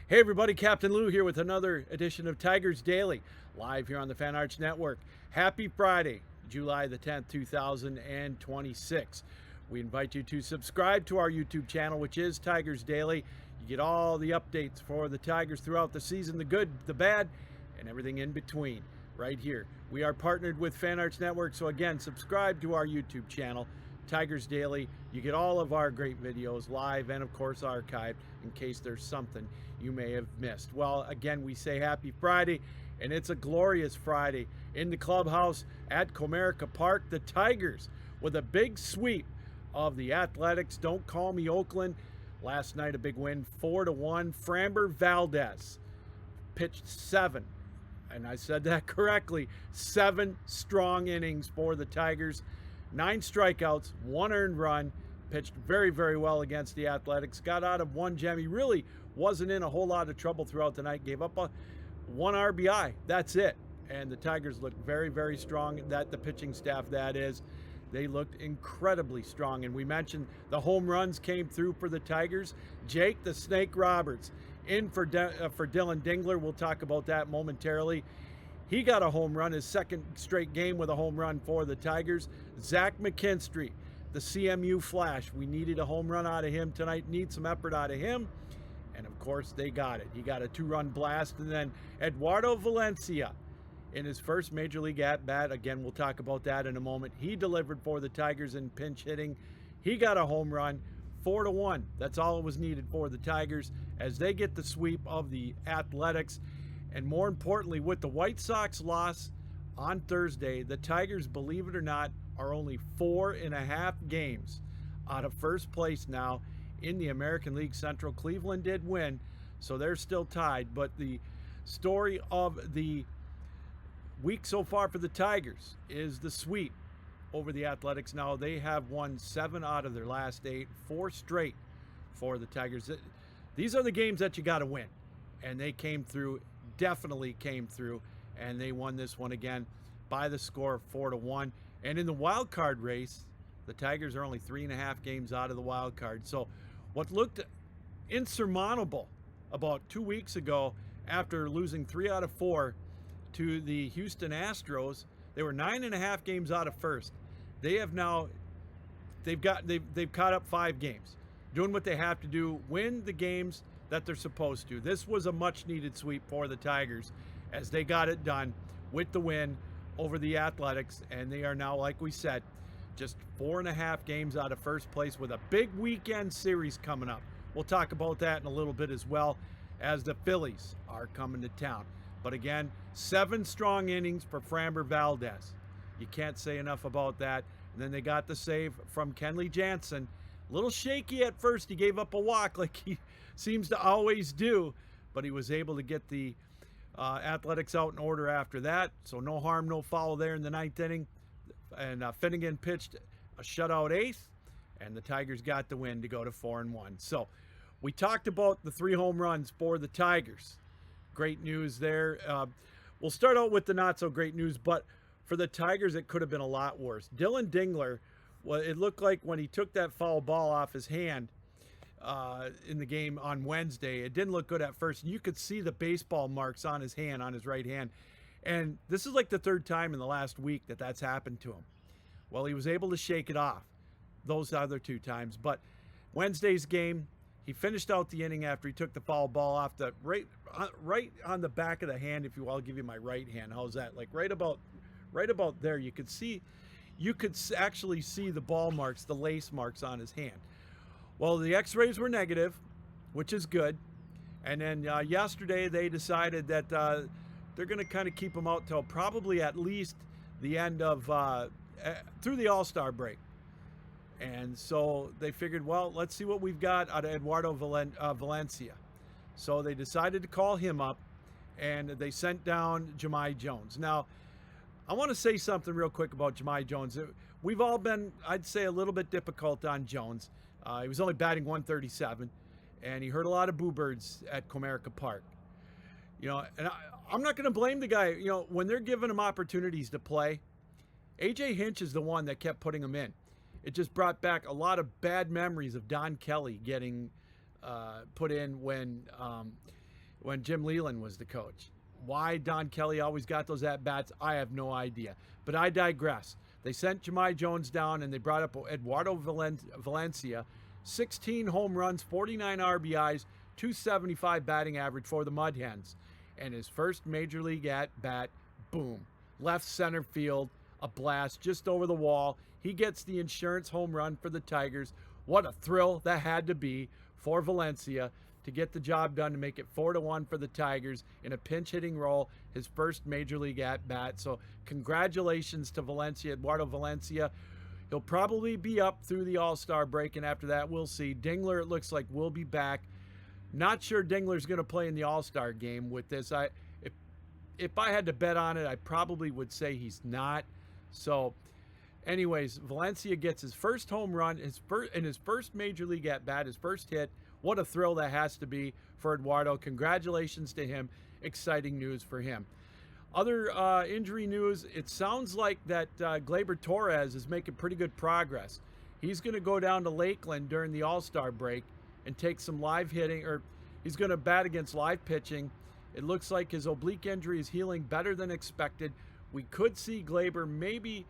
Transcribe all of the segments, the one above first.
Hey everybody, Captain Lou here with another edition of Tigers Daily, live here on the Fan Arts Network. Happy Friday, July the 10th, 2026. We invite you to subscribe to our YouTube channel, which is Tigers Daily. You get all the updates for the Tigers throughout the season, the good, the bad, and everything in between, right here. We are partnered with Fan Arts Network, so again, subscribe to our YouTube channel, Tigers Daily. You get all of our great videos live and of course archived in case there's something you may have missed. Well, again, we say happy Friday, and it's a glorious Friday in the clubhouse at Comerica Park. The Tigers with a big sweep of the Athletics. Don't call me Oakland. Last night a big win, 4-1. Framber Valdez pitched 7, and I said that correctly, 7 strong innings for the Tigers. 9 strikeouts, 1 earned run, pitched very, very well against the Athletics. Got out of 1 gem. He really wasn't in a whole lot of trouble throughout the night. Gave up 1 RBI. That's it. And the Tigers looked very, very strong. That the pitching staff, that is. They looked incredibly strong. And we mentioned the home runs came through for the Tigers. Jake the Snake Roberts in for Dylan Dingler. We'll talk about that momentarily. He got a home run, his second straight game with a home run for the Tigers. Zach McKinstry, the CMU Flash. We needed a home run out of him tonight, need some effort out of him. And of course, they got it. He got a 2-run blast. And then Eduardo Valencia in his first major league at-bat. Again, we'll talk about that in a moment. He delivered for the Tigers in pinch hitting. He got a home run, 4-1. That's all it was needed for the Tigers as they get the sweep of the Athletics. And more importantly, with the White Sox loss on Thursday, the Tigers, believe it or not, are only 4.5 games out of first place now in the American League Central. Cleveland did win, so they're still tied. But the story of the week so far for the Tigers is the sweep over the Athletics. Now they have won 7 out of their last 8, 4 straight for the Tigers. These are the games that you got to win, and they came through. Definitely came through, and they won this one again by the score of 4-1. And in the wild card race, the Tigers are only 3.5 games out of the wild card. So what looked insurmountable about 2 weeks ago, after losing 3 out of 4 to the Houston Astros, they were 9.5 games out of first. They have now they've caught up 5 games, doing what they have to do, win the games that they're supposed to. This was a much needed sweep for the Tigers as they got it done with the win over the Athletics, and they are now, like we said, just 4.5 games out of first place with a big weekend series coming up. We'll talk about that in a little bit as well, as the Phillies are coming to town. But again, 7 strong innings for Framber Valdez. You can't say enough about that. And then they got the save from Kenley Jansen. A little shaky at first. He gave up a walk like he seems to always do, but he was able to get the Athletics out in order after that. So no harm, no foul there in the 9th inning. And Finnegan pitched a shutout 8th, and the Tigers got the win to go to 4-1. So we talked about the 3 home runs for the Tigers. Great news there. We'll start out with the not so great news, but for the Tigers, it could have been a lot worse. Dylan Dingler, well, it looked like when he took that foul ball off his hand in the game on Wednesday, it didn't look good at first. And you could see the baseball marks on his hand, on his right hand. And this is like the 3rd time in the last week that that's happened to him. Well, he was able to shake it off those other 2 times. But Wednesday's game, he finished out the inning after he took the foul ball off the right on the back of the hand, if you will. I'll give you my right hand. How's that? Like right about there. You could actually see the ball marks, the lace marks on his hand. Well, the x-rays were negative, which is good. And then yesterday they decided that they're going to kind of keep him out till probably at least the end of through the All-Star break. And so they figured, well, let's see what we've got out of Eduardo Valencia. So they decided to call him up, and they sent down Jahmai Jones. Now, I want to say something real quick about Jahmai Jones. We've all been, I'd say, a little bit difficult on Jones. He was only batting 137, and he hurt a lot of boo birds at Comerica Park. You know, and I'm not going to blame the guy. You know, when they're giving him opportunities to play, A.J. Hinch is the one that kept putting him in. It just brought back a lot of bad memories of Don Kelly getting put in when when Jim Leyland was the coach. Why Don Kelly always got those at-bats, I have no idea. But I digress. They sent Jahmai Jones down and they brought up Eduardo Valencia. 16 home runs, 49 RBIs, 275 batting average for the Mud Hens. And his first major league at-bat, boom, left center field, a blast just over the wall. He gets the insurance home run for the Tigers. What a thrill that had to be for Valencia to get the job done to make it 4-1 for the Tigers in a pinch hitting role, his first major league at bat. So congratulations to Valencia, Eduardo Valencia. He'll probably be up through the All-Star break, and after that we'll see. Dingler, it looks like, will be back. Not sure Dingler's going to play in the All-Star game with this. If I had to bet on it, I probably would say he's not. So anyways, Valencia gets his first home run, his first major league at bat, his first hit. What a thrill that has to be for Eduardo. Congratulations to him. Exciting news for him. Other injury news, it sounds like that Gleyber Torres is making pretty good progress. He's going to go down to Lakeland during the All-Star break and take some live hitting, or he's going to bat against live pitching. It looks like his oblique injury is healing better than expected. We could see Gleyber maybe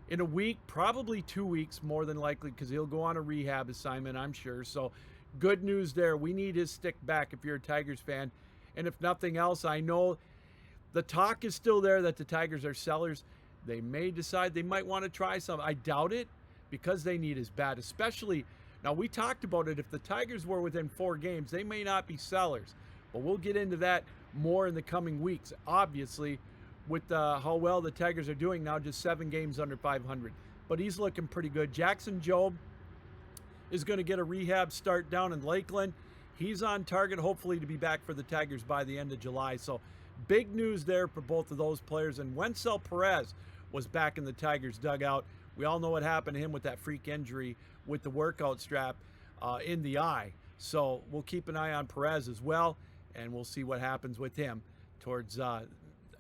in a week, probably 2 weeks, more than likely, because he'll go on a rehab assignment, I'm sure. So good news there. We need his stick back if you're a Tigers fan. And if nothing else, I know the talk is still there that the Tigers are sellers. They may decide they might want to try some. I doubt it, because they need his bat, especially. Now, we talked about it. If the Tigers were within 4 games, they may not be sellers. But we'll get into that more in the coming weeks. Obviously, with how well the Tigers are doing now, just 7 games under 500. But he's looking pretty good. Jackson Jobe is going to get a rehab start down in Lakeland. He's on target, hopefully, to be back for the Tigers by the end of July. So big news there for both of those players. And Wencel Perez was back in the Tigers dugout. We all know what happened to him with that freak injury with the workout strap in the eye. So we'll keep an eye on Perez as well, and we'll see what happens with him towards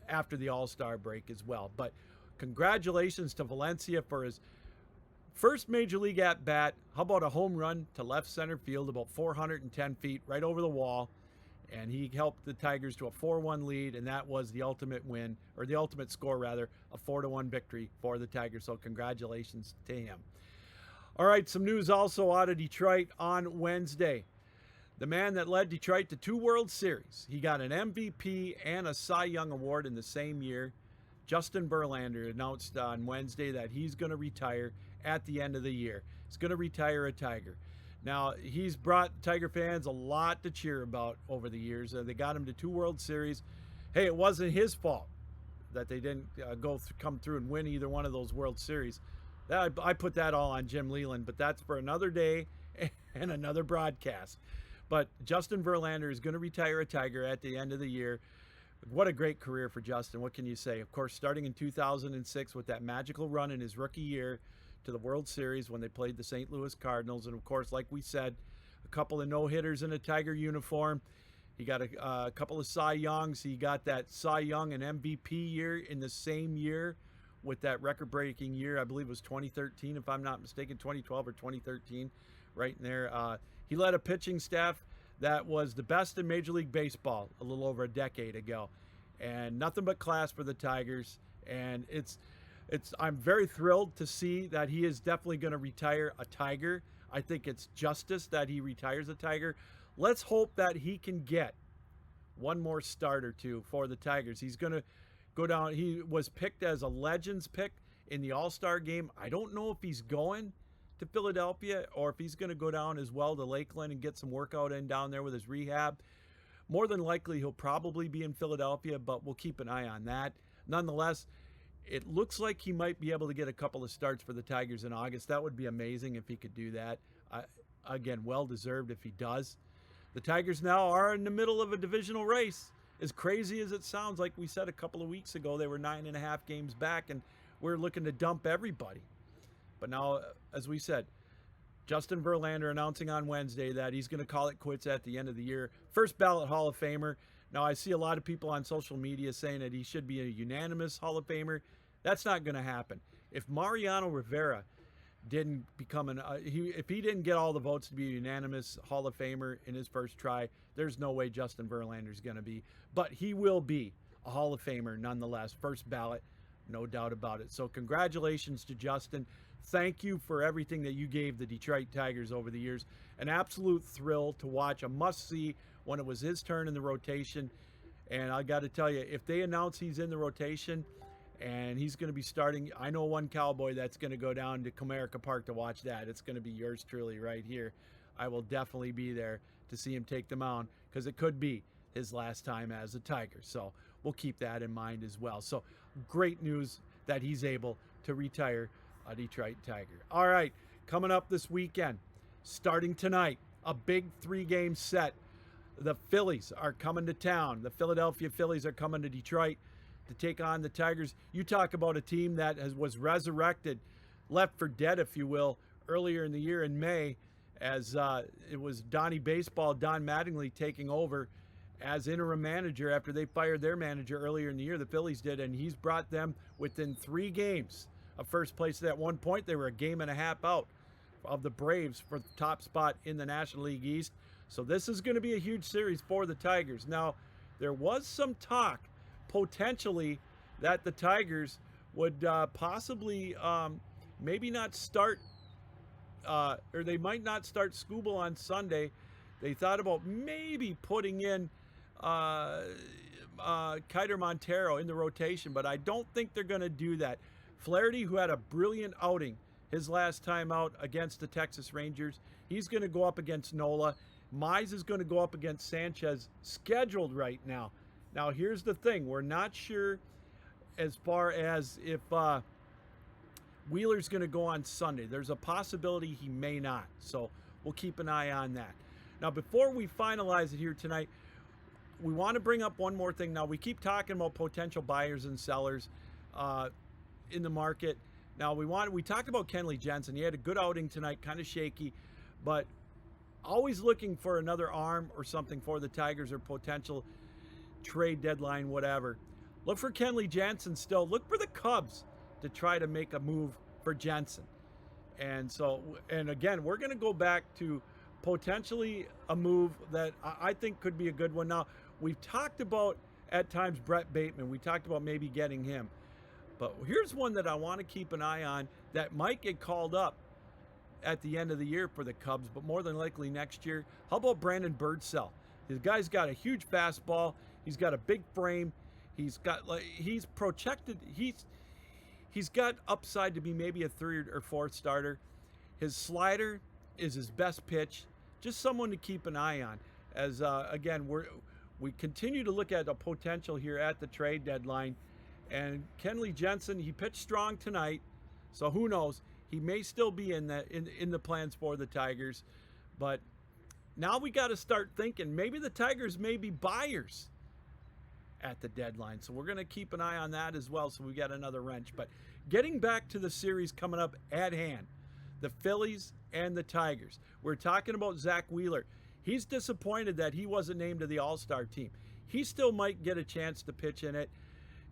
after the All-Star break as well. But congratulations to Valencia for his first major league at bat. How about a home run to left center field, about 410 feet, right over the wall. And he helped the Tigers to a 4-1 lead, and that was the ultimate win, or the ultimate score rather, a 4-1 victory for the Tigers. So congratulations to him. All right, some news also out of Detroit on Wednesday. The man that led Detroit to 2 World Series. He got an MVP and a Cy Young Award in the same year. Justin Verlander announced on Wednesday that he's going to retire at the end of the year. He's going to retire a Tiger. Now, he's brought Tiger fans a lot to cheer about over the years. They got him to 2 World Series. Hey, it wasn't his fault that they didn't come through and win either one of those World Series. I put that all on Jim Leyland, but that's for another day and another broadcast. But Justin Verlander is going to retire a Tiger at the end of the year. What a great career for Justin. What can you say? Of course, starting in 2006 with that magical run in his rookie year to the World Series when they played the St. Louis Cardinals. And, of course, like we said, a couple of no-hitters in a Tiger uniform. He got a couple of Cy Youngs. He got that Cy Young and MVP year in the same year with that record-breaking year. I believe it was 2013, if I'm not mistaken, 2012 or 2013, right in there. He led a pitching staff that was the best in Major League Baseball a little over a decade ago. And nothing but class for the Tigers. And I'm very thrilled to see that he is definitely going to retire a Tiger. I think it's justice that he retires a Tiger. Let's hope that he can get one more start or two for the Tigers. He's going to go down. He was picked as a Legends pick in the All-Star game. I don't know if he's going to Philadelphia or if he's going to go down as well to Lakeland and get some workout in down there with his rehab. More than likely, he'll probably be in Philadelphia, but we'll keep an eye on that. Nonetheless, it looks like he might be able to get a couple of starts for the Tigers in August. That would be amazing if he could do that. Again, well-deserved if he does. The Tigers now are in the middle of a divisional race. As crazy as it sounds, like we said a couple of weeks ago, they were 9.5 games back, and we're looking to dump everybody. But now, as we said, Justin Verlander announcing on Wednesday that he's going to call it quits at the end of the year. First ballot Hall of Famer. Now, I see a lot of people on social media saying that he should be a unanimous Hall of Famer. That's not going to happen. If Mariano Rivera didn't become if he didn't get all the votes to be a unanimous Hall of Famer in his first try, there's no way Justin Verlander's going to be. But he will be a Hall of Famer nonetheless. First ballot, no doubt about it. So congratulations to Justin. Thank you for everything that you gave the Detroit Tigers over the years. An absolute thrill to watch, a must-see when it was his turn in the rotation. And I got to tell you, if they announce he's in the rotation and he's going to be starting, I know one Cowboy that's going to go down to Comerica Park to watch that. It's going to be yours truly right here. I will definitely be there to see him take the mound because it could be his last time as a Tiger. So we'll keep that in mind as well. So great news that he's able to retire a Detroit Tiger. All right, coming up this weekend, starting tonight, a big 3-game set. The Phillies are coming to town. The Philadelphia Phillies are coming to Detroit to take on the Tigers. You talk about a team that was resurrected, left for dead, if you will, earlier in the year in May, as it was Donnie Baseball, Don Mattingly, taking over as interim manager after they fired their manager earlier in the year. The Phillies did, and he's brought them within 3 games of first place. At one point, they were a game and a half out of the Braves for the top spot in the National League East. So this is going to be a huge series for the Tigers. Now, there was some talk potentially that the Tigers would possibly maybe not start, or they might not start Skubal on Sunday. They thought about maybe putting in Keider Montero in the rotation, but I don't think they're going to do that. Flaherty, who had a brilliant outing his last time out against the Texas Rangers, he's going to go up against Nola. Mize is going to go up against Sanchez, scheduled right now. Now, here's the thing. We're not sure as far as if Wheeler's going to go on Sunday. There's a possibility he may not. So we'll keep an eye on that. Now, before we finalize it here tonight, we want to bring up one more thing. Now, we keep talking about potential buyers and sellers in the market. Now, we talked about Kenley Jensen. He had a good outing tonight, kind of shaky, but always looking for another arm or something for the Tigers or potential trade deadline, whatever. Look for Kenley Jensen still. Look for the Cubs to try to make a move for Jensen. And again, we're going to go back to potentially a move that I think could be a good one. Now, we've talked about at times Brett Bateman. We talked about maybe getting him. But here's one that I want to keep an eye on that might get called up at the end of the year for the Cubs, but more than likely next year. How about Brandon Birdsell? This guy's got a huge fastball. He's got a big frame. He's projected. He's got upside to be maybe a 3rd or 4th starter. His slider is his best pitch. Just someone to keep an eye on. As again, we continue to look at a potential here at the trade deadline. And Kenley Jensen, he pitched strong tonight, so who knows? He may still be in the plans for the Tigers, but now we got to start thinking maybe the Tigers may be buyers at the deadline. So we're going to keep an eye on that as well. So we got another wrench. But getting back to the series coming up at hand, the Phillies and the Tigers. We're talking about Zach Wheeler. He's disappointed that he wasn't named to the All-Star team. He still might get a chance to pitch in it.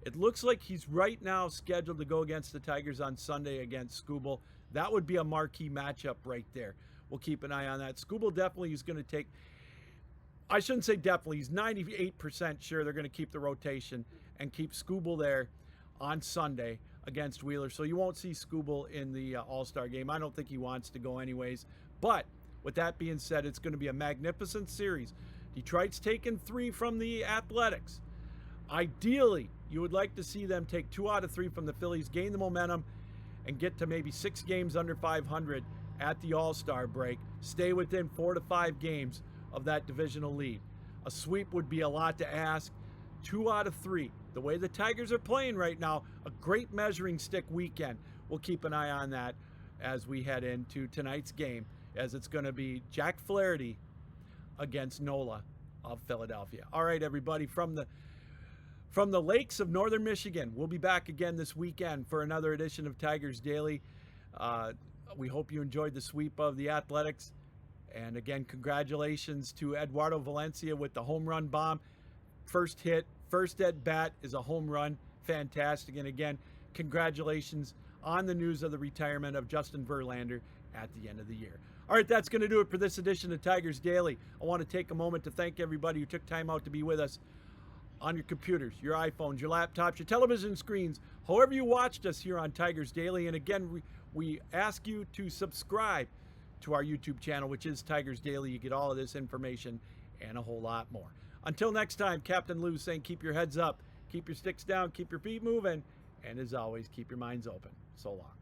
It looks like he's right now scheduled to go against the Tigers on Sunday against Skubal. That would be a marquee matchup right there. We'll keep an eye on that. Skubal definitely is going to take, I shouldn't say definitely, he's 98% sure they're going to keep the rotation and keep Skubal there on Sunday against Wheeler. So you won't see Skubal in the All-Star game. I don't think he wants to go anyways. But with that being said, it's going to be a magnificent series. Detroit's taken 3 from the Athletics. Ideally, you would like to see them take 2 out of 3 from the Phillies, gain the momentum, and get to maybe 6 games under 500 at the All-Star break. Stay within 4 to 5 games of that divisional lead. A sweep would be a lot to ask. 2 out of 3. The way the Tigers are playing right now, a great measuring stick weekend. We'll keep an eye on that as we head into tonight's game, as it's going to be Jack Flaherty against Nola of Philadelphia. All right, everybody, from the lakes of northern Michigan, we'll be back again this weekend for another edition of Tigers Daily. We hope you enjoyed the sweep of the Athletics. And again, congratulations to Eduardo Valencia with the home run bomb. First hit, first at bat is a home run. Fantastic. And again, congratulations on the news of the retirement of Justin Verlander at the end of the year. All right, that's going to do it for this edition of Tigers Daily. I want to take a moment to thank everybody who took time out to be with us on your computers, your iPhones, your laptops, your television screens, however you watched us here on Tigers Daily. And again, we ask you to subscribe to our YouTube channel, which is Tigers Daily. You get all of this information and a whole lot more. Until next time, Captain Lou saying keep your heads up, keep your sticks down, keep your feet moving, and as always, keep your minds open. So long.